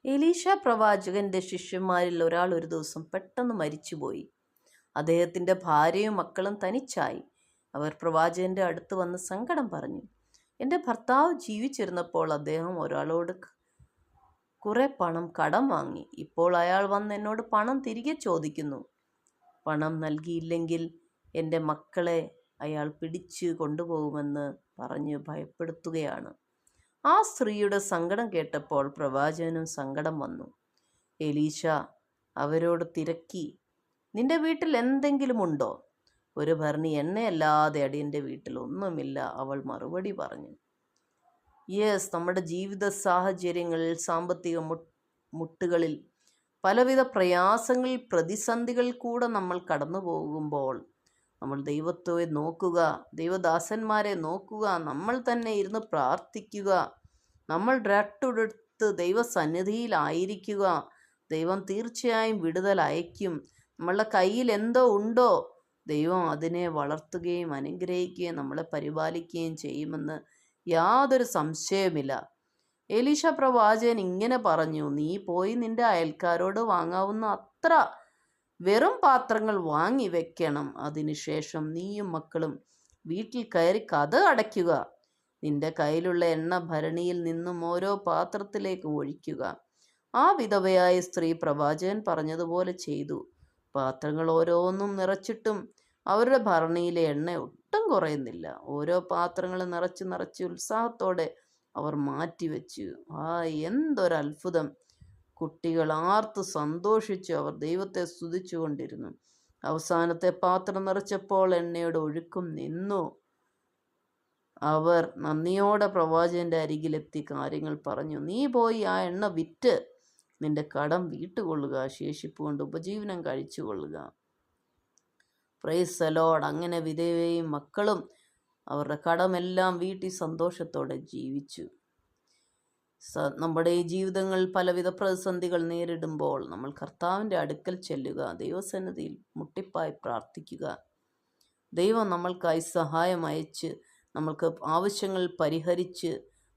എലീശ പ്രവാചകന്റെ ശിഷ്യന്മാരിൽ ഒരാൾ ഒരു ദിവസം പെട്ടെന്ന് മരിച്ചുപോയി. അദ്ദേഹത്തിന്റെ ഭാര്യയും മക്കളും തനിച്ചായി. അവർ പ്രവാചകന്റെ അടുത്ത് വന്ന് സങ്കടം പറഞ്ഞു. എൻ്റെ ഭർത്താവ് ജീവിച്ചിരുന്നപ്പോൾ അദ്ദേഹം ഒരാളോട് കുറെ പണം കടം വാങ്ങി. ഇപ്പോൾ അയാൾ വന്ന് എന്നോട് പണം തിരികെ ചോദിക്കുന്നു. പണം നൽകിയില്ലെങ്കിൽ എൻ്റെ മക്കളെ അയാൾ പിടിച്ചു കൊണ്ടുപോകുമെന്ന് പറഞ്ഞ് ഭയപ്പെടുത്തുകയാണ്. ആ സ്ത്രീയുടെ സങ്കടം കേട്ടപ്പോൾ പ്രവാചകനും സങ്കടം വന്നു. എലീശ അവരോട് തിരക്കി, നിന്റെ വീട്ടിൽ എന്തെങ്കിലും ഉണ്ടോ? ഒരു ഭരണി എണ്ണയല്ലാതെ അടിയൻ്റെ വീട്ടിൽ ഒന്നുമില്ല, അവൾ മറുപടി പറഞ്ഞു. നമ്മുടെ ജീവിത സാഹചര്യങ്ങളിൽ, സാമ്പത്തിക മുട്ടുകളിൽ, പലവിധ പ്രയാസങ്ങളിൽ, പ്രതിസന്ധികളിൽ കൂടെ നമ്മൾ കടന്നു പോകുമ്പോൾ നമ്മൾ ദൈവത്തെ നോക്കുക, ദൈവദാസന്മാരെ നോക്കുക, നമ്മൾ തന്നെ ഇരുന്ന് പ്രാർത്ഥിക്കുക, നമ്മൾ രട്ടുടുത്ത് ദൈവസന്നിധിയിലായിരിക്കുക. ദൈവം തീർച്ചയായും വിടുതൽ അയക്കും. നമ്മളുടെ കയ്യിൽ എന്തോ ഉണ്ടോ, ദൈവം അതിനെ വളർത്തുകയും അനുഗ്രഹിക്കുകയും നമ്മളെ പരിപാലിക്കുകയും ചെയ്യുമെന്ന് യാതൊരു സംശയമില്ല. എലീശ പ്രവാചകൻ ഇങ്ങനെ പറഞ്ഞു, നീ പോയി നിന്റെ അയൽക്കാരോട് വാങ്ങാവുന്ന അത്ര വെറും പാത്രങ്ങൾ വാങ്ങി വെക്കണം. അതിനുശേഷം നീയും മക്കളും വീട്ടിൽ കയറി കതക് അടയ്ക്കുക. നിന്റെ കയ്യിലുള്ള എണ്ണ ഭരണിയിൽ നിന്നും ഓരോ പാത്രത്തിലേക്ക് ഒഴിക്കുക. ആ വിധവയായ സ്ത്രീ പ്രവാചകൻ പറഞ്ഞതുപോലെ ചെയ്തു. പാത്രങ്ങൾ ഓരോന്നും നിറച്ചിട്ടും അവരുടെ ഭരണിയിലെ എണ്ണ ഒട്ടും കുറയുന്നില്ല. ഓരോ പാത്രങ്ങൾ നിറച്ച് നിറച്ച് ഉത്സാഹത്തോടെ അവർ മാറ്റിവെച്ചു. എന്തൊരത്ഭുതം! കുട്ടികൾ ആർത്ത് സന്തോഷിച്ചു അവർ ദൈവത്തെ സ്തുതിച്ചു കൊണ്ടിരുന്നു. അവസാനത്തെ പാത്രം നിറച്ചപ്പോൾ എണ്ണയുടെ ഒഴുക്കും നിന്നു. അവർ നന്ദിയോടെ പ്രവാചകന്റെ അരികിലെത്തി കാര്യങ്ങൾ പറഞ്ഞു. നീ പോയി ആ എണ്ണ വിറ്റ് നിന്റെ കടം വീട്ടുകൊള്ളുക, ശേഷിപ്പ് കൊണ്ട് ഉപജീവനം കഴിച്ചുകൊള്ളുക. Praise the Lord. അങ്ങനെ വിധവയും മക്കളും അവരുടെ കടമെല്ലാം വീട്ടി സന്തോഷത്തോടെ ജീവിച്ചു. നമ്മുടെ ഈ ജീവിതങ്ങളിൽ പലവിധ പ്രതിസന്ധികൾ നേരിടുമ്പോൾ നമ്മൾ കർത്താവിൻ്റെ അടുക്കൽ ചെല്ലുക, ദൈവസന്നിധിയിൽ മുട്ടിപ്പായി പ്രാർത്ഥിക്കുക. ദൈവം നമ്മൾക്കായി സഹായം അയച്ച് നമ്മൾക്ക് ആവശ്യങ്ങൾ പരിഹരിച്ച്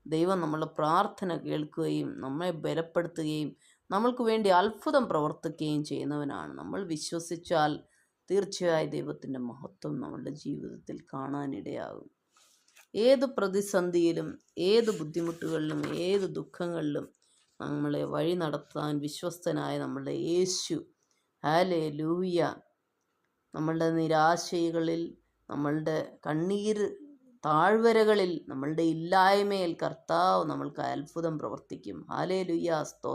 ദൈവം നമ്മളെ പ്രാർത്ഥന കേൾക്കുകയും നമ്മെ ബലപ്പെടുത്തുകയും നമ്മൾക്ക് വേണ്ടി അത്ഭുതം പ്രവർത്തിക്കുകയും ചെയ്യുന്നവനാണ്. നമ്മൾ വിശ്വസിച്ചാൽ തീർച്ചയായും ദൈവത്തിൻ്റെ മഹത്വം നമ്മളുടെ ജീവിതത്തിൽ കാണാനിടയാകും. ഏത് പ്രതിസന്ധിയിലും, ഏത് ബുദ്ധിമുട്ടുകളിലും, ഏത് ദുഃഖങ്ങളിലും നമ്മളെ വഴി നടത്താൻ വിശ്വസ്തനായ നമ്മളുടെ യേശു, ഹല്ലേലൂയ. നമ്മളുടെ നിരാശകളിൽ, നമ്മളുടെ കണ്ണീര് താഴ്വരകളിൽ, നമ്മളുടെ ഇല്ലായ്മയിൽ കർത്താവ് നമ്മൾക്ക് അത്ഭുതം പ്രവർത്തിക്കും. ഹല്ലേലൂയ, സ്തോത്രം.